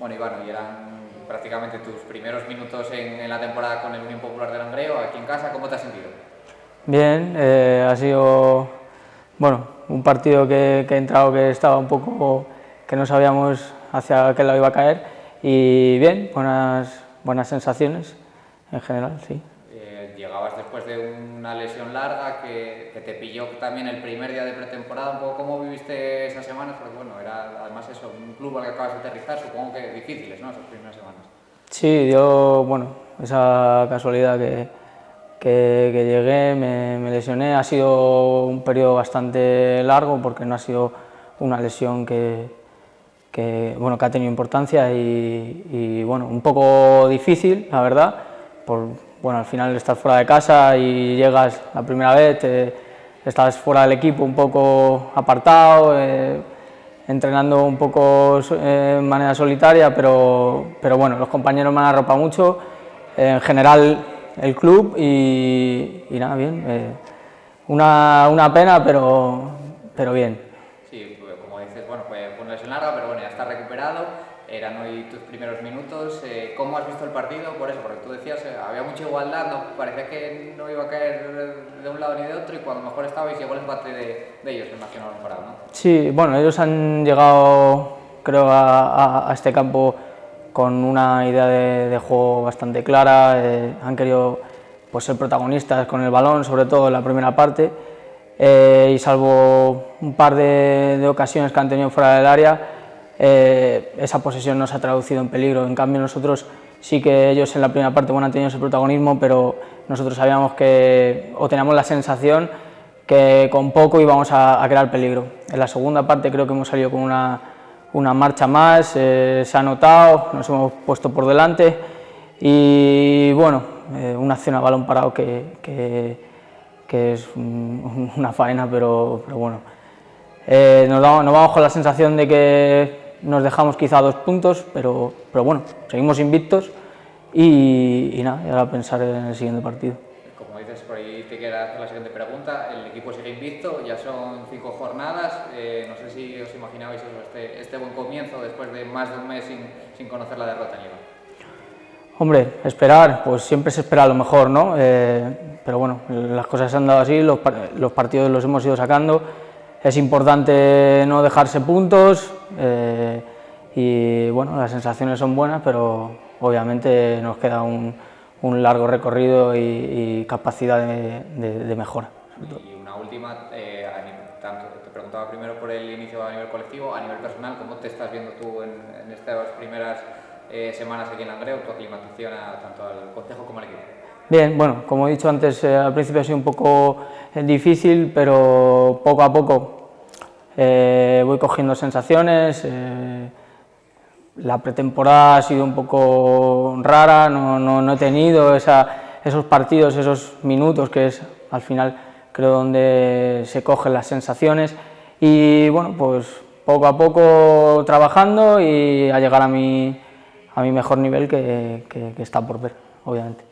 Bueno, Iván, y eran prácticamente tus primeros minutos en la temporada con el Unión Popular de Langreo, aquí en casa. ¿Cómo te has sentido? Bien, ha sido bueno, un partido que he entrado que estaba un poco, que no sabíamos hacia qué lado iba a caer, y bien, buenas sensaciones en general, sí. Llegabas después de una lesión larga que te pilló también el primer día de pretemporada. Un poco, ¿cómo viviste esas semanas? Porque bueno, era además eso, un club al que acabas de aterrizar, supongo que difíciles, ¿no?, esas primeras semanas. Sí, dio, bueno, esa casualidad que llegué, me lesioné. Ha sido un periodo bastante largo porque no ha sido una lesión bueno, que ha tenido importancia y bueno, un poco difícil, la verdad. Bueno, al final estás fuera de casa y llegas la primera vez, estás fuera del equipo un poco apartado, entrenando un poco de manera solitaria, pero bueno, los compañeros me han arropado mucho, en general el club y nada, bien. Una pena, pero bien. Sí, pues, como dices, bueno, fue una lesión larga, pero bueno, ya está recuperado. Eran hoy tus primeros minutos. ¿Cómo has visto el partido? Por eso, porque tú decías, había mucha igualdad, ¿no? Parecía que no iba a caer de un lado ni de otro, y cuando mejor estabais llegó el empate de ellos, me imagino, temporada, ¿no? Sí, bueno, ellos han llegado, creo, a este campo con una idea de juego bastante clara, han querido pues, ser protagonistas con el balón, sobre todo en la primera parte, y salvo un par de ocasiones que han tenido fuera del área, esa posesión no se ha traducido en peligro. En cambio, nosotros sí que ellos en la primera parte bueno, han tenido ese protagonismo, pero nosotros sabíamos que, o teníamos la sensación que con poco íbamos a crear peligro. En la segunda parte creo que hemos salido con una marcha más, se ha notado, nos hemos puesto por delante y bueno, una acción a balón parado que es una faena, pero bueno. Nos vamos con la sensación de que nos dejamos quizá 2 puntos, pero bueno, seguimos invictos y nada, y ahora pensar en el siguiente partido. Como dices, por ahí te queda hacer la siguiente pregunta. El equipo sigue invicto, ya son 5 jornadas. No sé si os imaginabais eso, este buen comienzo después de más de un mes sin conocer la derrota en Liga. Hombre, esperar, pues siempre se espera lo mejor, ¿no? Pero bueno, las cosas se han dado así, los partidos los hemos ido sacando. Es importante no dejarse puntos y bueno, las sensaciones son buenas, pero obviamente nos queda un largo recorrido y capacidad de mejora. Y una última, tanto te preguntaba primero por el inicio a nivel colectivo, a nivel personal, ¿cómo te estás viendo tú en estas primeras semanas aquí en Langreo, tu aclimatación tanto al concejo como al equipo? Bien, bueno, como he dicho antes, al principio ha sido un poco difícil, pero poco a poco voy cogiendo sensaciones. La pretemporada ha sido un poco rara, no he tenido esos partidos, esos minutos que es al final creo donde se cogen las sensaciones y bueno, pues poco a poco trabajando y a llegar a mi mejor nivel que está por ver, obviamente.